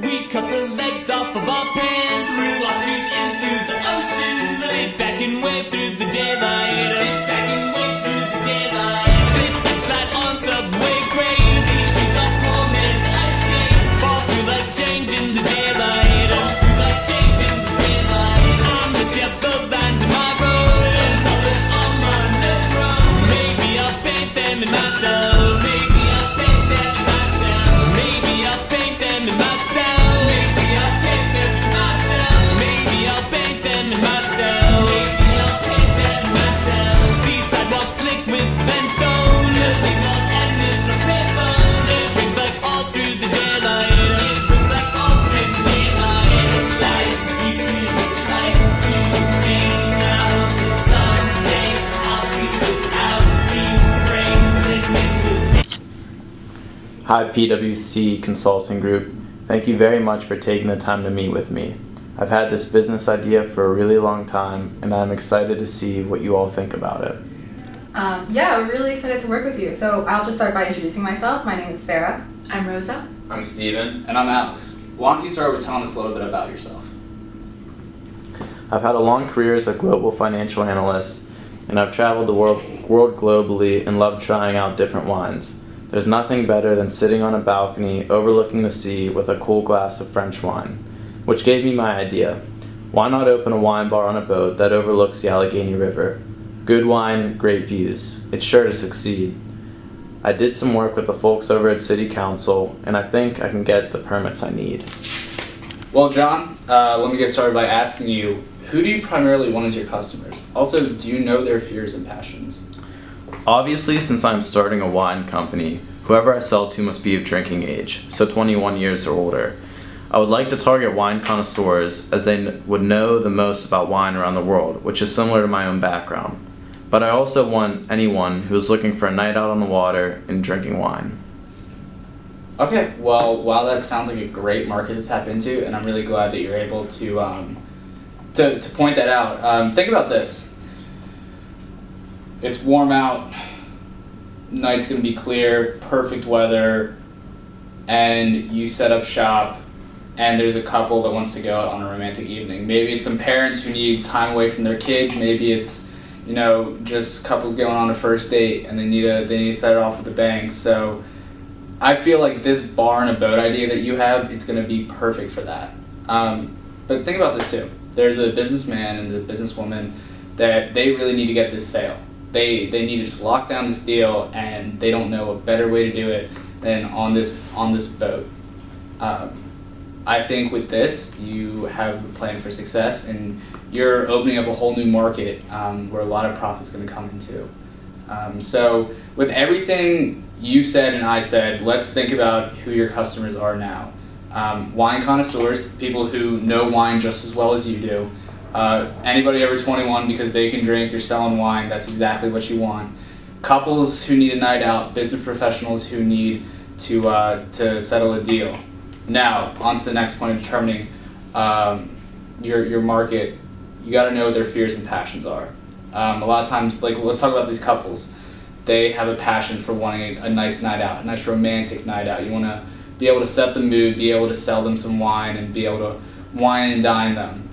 We cut the legs off of our pants, threw our shoes into the ocean, sit back and wave through the daylight, sit back and wave through the daylight, slip and slide on subway grades, these shoes are poor man's ice skate, fall through like change in the daylight, fall through like change in the daylight. I'm the yellow lines in my road, some call it on my metro. Maybe I'll paint them in myself, maybe I'll paint them in myself, maybe I'll paint them in myself. Hi PwC Consulting Group, thank you very much for taking the time to meet with me. I've had this business idea for a really long time and I'm excited to see what you all think about it. Yeah, we're really excited to work with you. So I'll just start by introducing myself. My name is Farah. I'm Rosa. I'm Steven. And I'm Alex. Why don't you start with telling us a little bit about yourself? I've had a long career as a global financial analyst and I've traveled the world globally and loved trying out different wines. There's nothing better than sitting on a balcony overlooking the sea with a cool glass of French wine, which gave me my idea. Why not open a wine bar on a boat that overlooks the Allegheny River? Good wine, great views. It's sure to succeed. I did some work with the folks over at City Council, and I think I can get the permits I need. Well, John, let me get started by asking you, who do you primarily want as your customers? Also, do you know their fears and passions? Obviously, since I'm starting a wine company, whoever I sell to must be of drinking age, so 21 years or older. I would like to target wine connoisseurs as they would know the most about wine around the world, which is similar to my own background. But I also want anyone who is looking for a night out on the water and drinking wine. Okay, well, wow, that sounds like a great market to tap into, and I'm really glad that you're able to point that out. Think about this. It's warm out, night's gonna be clear, perfect weather, and you set up shop, and there's a couple that wants to go out on a romantic evening. Maybe it's some parents who need time away from their kids, maybe it's, just couples going on a first date and they need to set it off with a bang. So I feel like this bar and a boat idea that you have, it's gonna be perfect for that. But think about this too. There's a businessman and a businesswoman that they really need to get this sale. They need to just lock down this deal, and they don't know a better way to do it than on this boat. I think with this, you have a plan for success, and you're opening up a whole new market where a lot of profit's going to come into. So with everything you said and I said, let's think about who your customers are now. Wine connoisseurs, people who know wine just as well as you do. Anybody over 21 because they can drink, you're selling wine, that's exactly what you want. Couples who need a night out, business professionals who need to settle a deal. Now, on to the next point of determining your market. You got to know what their fears and passions are. A lot of times, let's talk about these couples. They have a passion for wanting a nice night out, a nice romantic night out. You want to be able to set the mood, be able to sell them some wine, and be able to wine and dine them.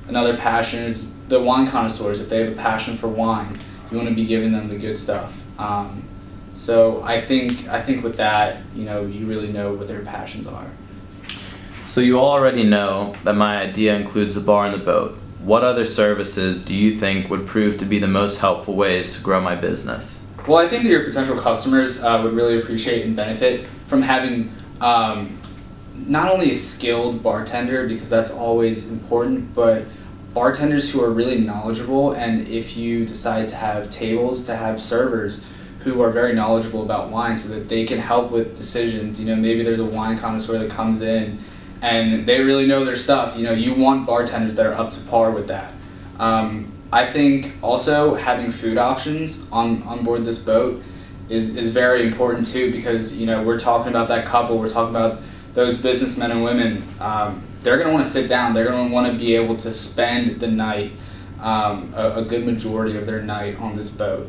Another passion is the wine connoisseurs. If they have a passion for wine, you want to be giving them the good stuff. So I think with that, you really know what their passions are. So you all already know that my idea includes the bar and the boat. What other services do you think would prove to be the most helpful ways to grow my business? Well, I think that your potential customers would really appreciate and benefit from having not only a skilled bartender, because that's always important, but bartenders who are really knowledgeable. And if you decide to have tables, to have servers who are very knowledgeable about wine so that they can help with decisions. Maybe there's a wine connoisseur that comes in and they really know their stuff. You want bartenders that are up to par with that. I think also having food options on board this boat is very important too, because we're talking about that couple, we're talking about those businessmen and women. They're going to want to sit down, they're going to want to be able to spend the night, a good majority of their night on this boat.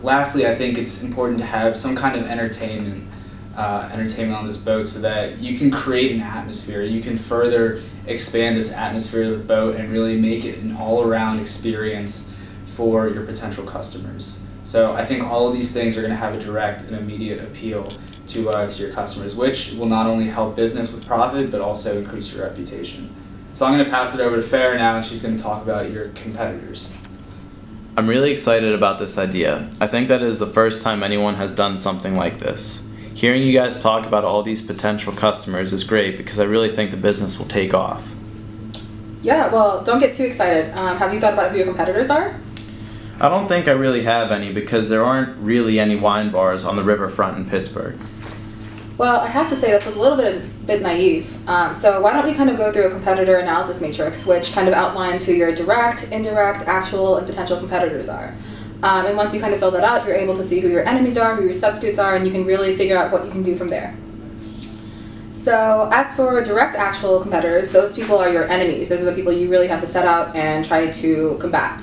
Lastly, I think it's important to have some kind of entertainment. entertainment on this boat so that you can create an atmosphere. You can further expand this atmosphere of the boat and really make it an all-around experience for your potential customers. So I think all of these things are going to have a direct and immediate appeal to your customers, which will not only help business with profit, but also increase your reputation. So I'm going to pass it over to Farah now, and she's going to talk about your competitors. I'm really excited about this idea. I think that it is the first time anyone has done something like this. Hearing you guys talk about all these potential customers is great because I really think the business will take off. Yeah, well, don't get too excited. Have you thought about who your competitors are? I don't think I really have any because there aren't really any wine bars on the riverfront in Pittsburgh. Well, I have to say that's a little bit naive. So why don't we kind of go through a competitor analysis matrix, which kind of outlines who your direct, indirect, actual, and potential competitors are. And once you kind of fill that out, you're able to see who your enemies are, who your substitutes are, and you can really figure out what you can do from there. So as for direct actual competitors, those people are your enemies. Those are the people you really have to set out and try to combat.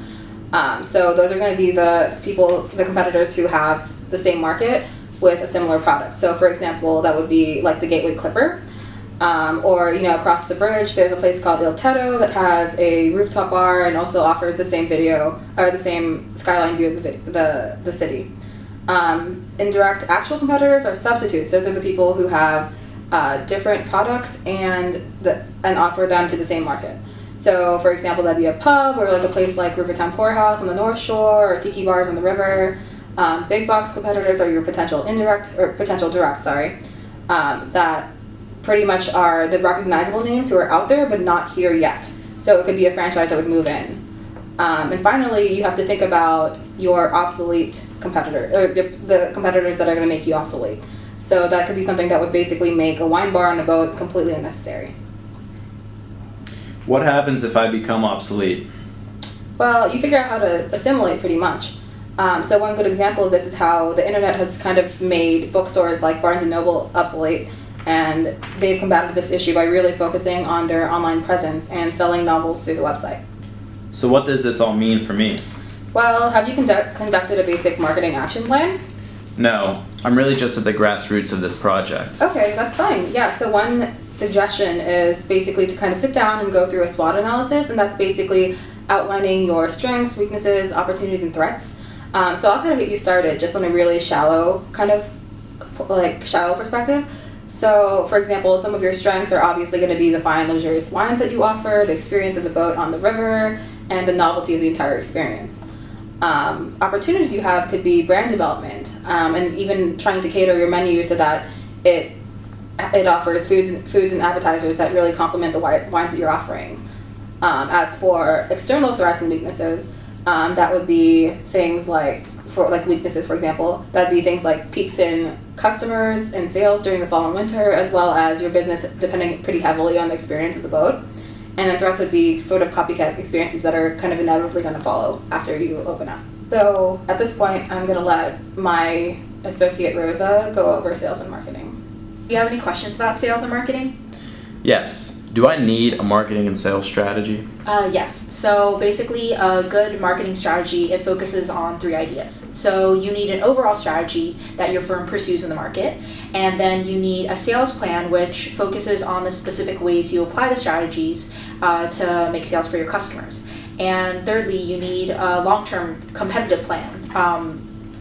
So those are going to be the competitors who have the same market with a similar product. So for example, that would be like the Gateway Clipper. Or across the bridge, there's a place called Il Tetto that has a rooftop bar and also offers the same the same skyline view of the city. Indirect actual competitors are substitutes. Those are the people who have different products and offer them to the same market. So for example, that'd be a pub or like a place like Rivertown Poorhouse on the North Shore or tiki bars on the river. Big box competitors are your potential direct, that pretty much are the recognizable names who are out there but not here yet. So it could be a franchise that would move in. And finally, you have to think about your obsolete competitor, or the competitors that are going to make you obsolete. So that could be something that would basically make a wine bar on a boat completely unnecessary. What happens if I become obsolete? Well, you figure out how to assimilate pretty much. So one good example of this is how the internet has kind of made bookstores like Barnes & Noble obsolete. And they've combated this issue by really focusing on their online presence and selling novels through the website. So what does this all mean for me? Well, have you conducted a basic marketing action plan? No, I'm really just at the grassroots of this project. Okay, that's fine. Yeah, so one suggestion is basically to kind of sit down and go through a SWOT analysis, and that's basically outlining your strengths, weaknesses, opportunities, and threats. So I'll kind of get you started just on a really shallow perspective. So, for example, some of your strengths are obviously going to be the fine, luxurious wines that you offer, the experience of the boat on the river, and the novelty of the entire experience. Opportunities you have could be brand development, and even trying to cater your menu so that it offers foods and appetizers that really complement the wines that you're offering. As for external threats and weaknesses, that would be things weaknesses, for example, that'd be things like peaks in customers and sales during the fall and winter, as well as your business depending pretty heavily on the experience of the boat. And then threats would be sort of copycat experiences that are kind of inevitably going to follow after you open up. So at this point, I'm going to let my associate Rosa go over sales and marketing. Do you have any questions about sales and marketing? Yes. Do I need a marketing and sales strategy? Yes. So basically, a good marketing strategy, it focuses on 3 ideas. So you need an overall strategy that your firm pursues in the market, and then you need a sales plan which focuses on the specific ways you apply the strategies to make sales for your customers. And thirdly, you need a long-term competitive plan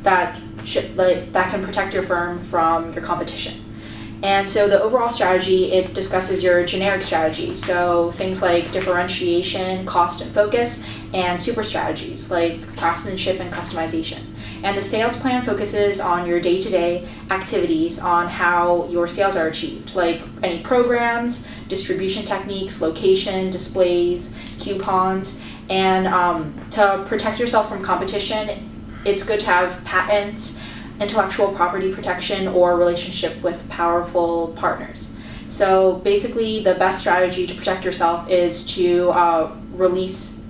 that can protect your firm from your competition. And so the overall strategy, it discusses your generic strategy. So things like differentiation, cost and focus, and super strategies like craftsmanship and customization. And the sales plan focuses on your day-to-day activities on how your sales are achieved, like any programs, distribution techniques, location, displays, coupons. And to protect yourself from competition, it's good to have patents, intellectual property protection, or relationship with powerful partners. So basically, the best strategy to protect yourself is to release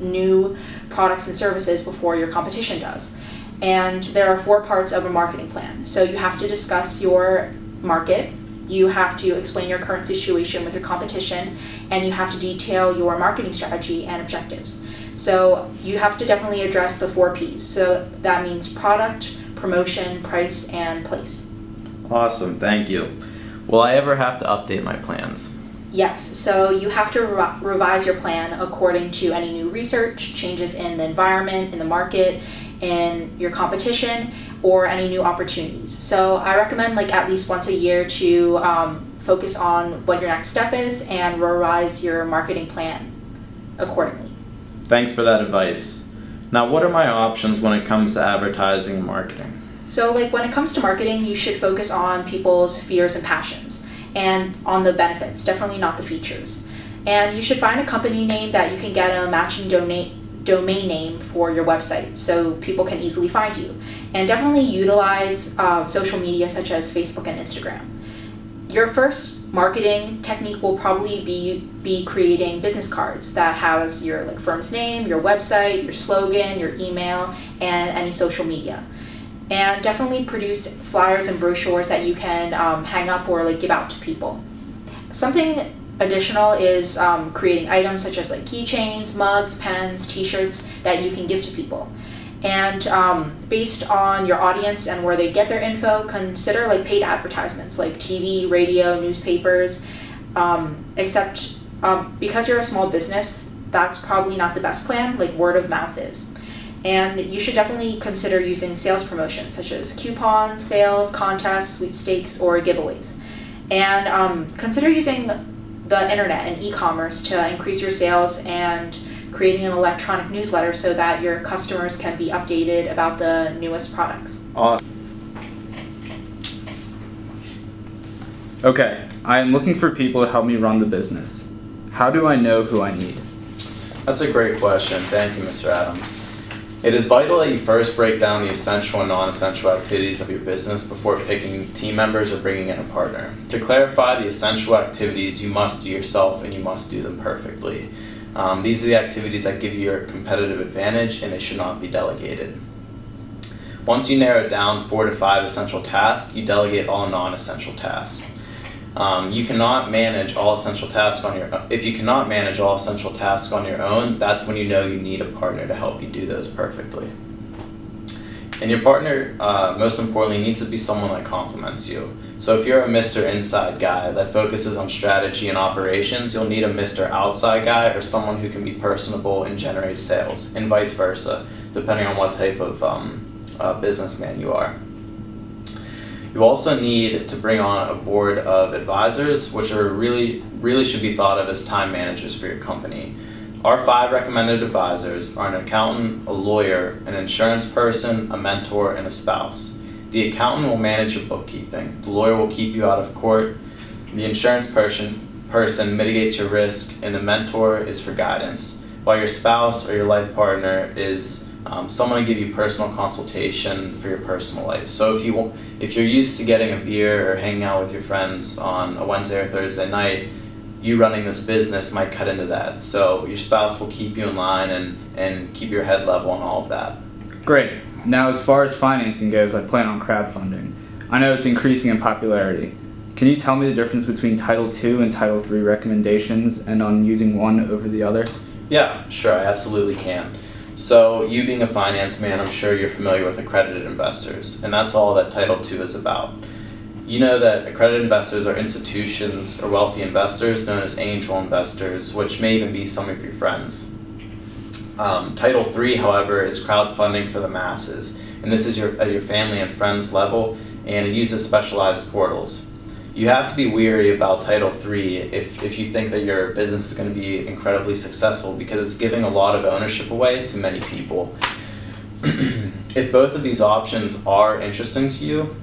new products and services before your competition does. And there are 4 parts of a marketing plan. So you have to discuss your market, you have to explain your current situation with your competition, and you have to detail your marketing strategy and objectives. So you have to definitely address the 4 Ps. So that means product, promotion, price, and place. Awesome, thank you. Will I ever have to update my plans? Yes, so you have to revise your plan according to any new research, changes in the environment, in the market, in your competition, or any new opportunities. So I recommend like at least once a year to focus on what your next step is and revise your marketing plan accordingly. Thanks for that advice. Now, what are my options when it comes to advertising and marketing? So like when it comes to marketing, you should focus on people's fears and passions and on the benefits, definitely not the features. And you should find a company name that you can get a matching domain name for your website so people can easily find you. And definitely utilize social media such as Facebook and Instagram. Your first marketing technique will probably be creating business cards that has your like firm's name, your website, your slogan, your email, and any social media. And definitely produce flyers and brochures that you can hang up or like give out to people. Something additional is creating items such as like keychains, mugs, pens, t-shirts that you can give to people. And based on your audience and where they get their info, consider like paid advertisements like TV, radio, newspapers, except because you're a small business, that's probably not the best plan, like word of mouth is. And you should definitely consider using sales promotions such as coupons, sales, contests, sweepstakes, or giveaways. And consider using the internet and e-commerce to increase your sales and creating an electronic newsletter so that your customers can be updated about the newest products. Okay, I am looking for people to help me run the business. How do I know who I need? That's a great question. Thank you, Mr. Adams. It is vital that you first break down the essential and non-essential activities of your business before picking team members or bringing in a partner. To clarify the essential activities, you must do yourself and you must do them perfectly. These are the activities that give you your competitive advantage and they should not be delegated. Once you narrow down 4 to 5 essential tasks, you delegate all non-essential tasks. You cannot manage all essential tasks on your own. If you cannot manage all essential tasks on your own, that's when you know you need a partner to help you do those perfectly. And your partner, most importantly, needs to be someone that complements you. So if you're a Mr. Inside guy that focuses on strategy and operations, you'll need a Mr. Outside guy or someone who can be personable and generate sales, and vice versa, depending on what type of businessman you are. You also need to bring on a board of advisors, which are really should be thought of as time managers for your company. Our 5 recommended advisors are an accountant, a lawyer, an insurance person, a mentor, and a spouse. The accountant will manage your bookkeeping. The lawyer will keep you out of court. The insurance person mitigates your risk, and the mentor is for guidance, while your spouse or your life partner is someone to give you personal consultation for your personal life. So if you're used to getting a beer or hanging out with your friends on a Wednesday or Thursday night, you running this business might cut into that. So your spouse will keep you in line and keep your head level and all of that. Great. Now, as far as financing goes, I plan on crowdfunding. I know it's increasing in popularity. Can you tell me the difference between Title II and Title III recommendations and on using one over the other? Yeah, sure, I absolutely can. So you being a finance man, I'm sure you're familiar with accredited investors, and that's all that Title II is about. You know that accredited investors are institutions or wealthy investors known as angel investors, which may even be some of your friends. Title III, however, is crowdfunding for the masses, and this is at your family and friends level, and it uses specialized portals. You have to be weary about Title III if you think that your business is going to be incredibly successful, because it's giving a lot of ownership away to many people. If both of these options are interesting to you,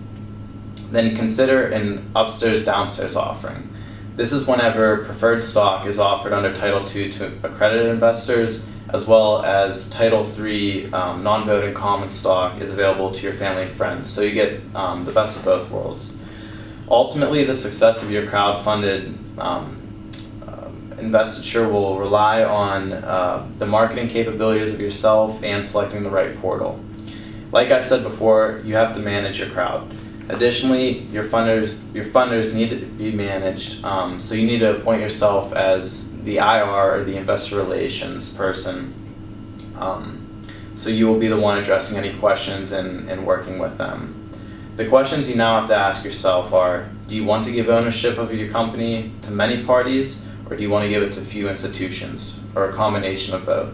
then consider an upstairs-downstairs offering. This is whenever preferred stock is offered under Title II to accredited investors, as well as Title III non-voting common stock is available to your family and friends, so you get the best of both worlds. Ultimately, the success of your crowdfunded investiture will rely on the marketing capabilities of yourself and selecting the right portal. Like I said before, you have to manage your crowd. Additionally, your funders need to be managed, so you need to appoint yourself as the IR or the investor relations person. So you will be the one addressing any questions and working with them. The questions you now have to ask yourself are, do you want to give ownership of your company to many parties, or do you want to give it to few institutions, or a combination of both?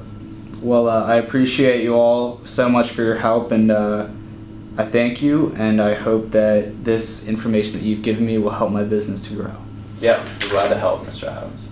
Well, I appreciate you all so much for your help, and I thank you, and I hope that this information that you've given me will help my business to grow. Yeah, we're glad to help, Mr. Adams.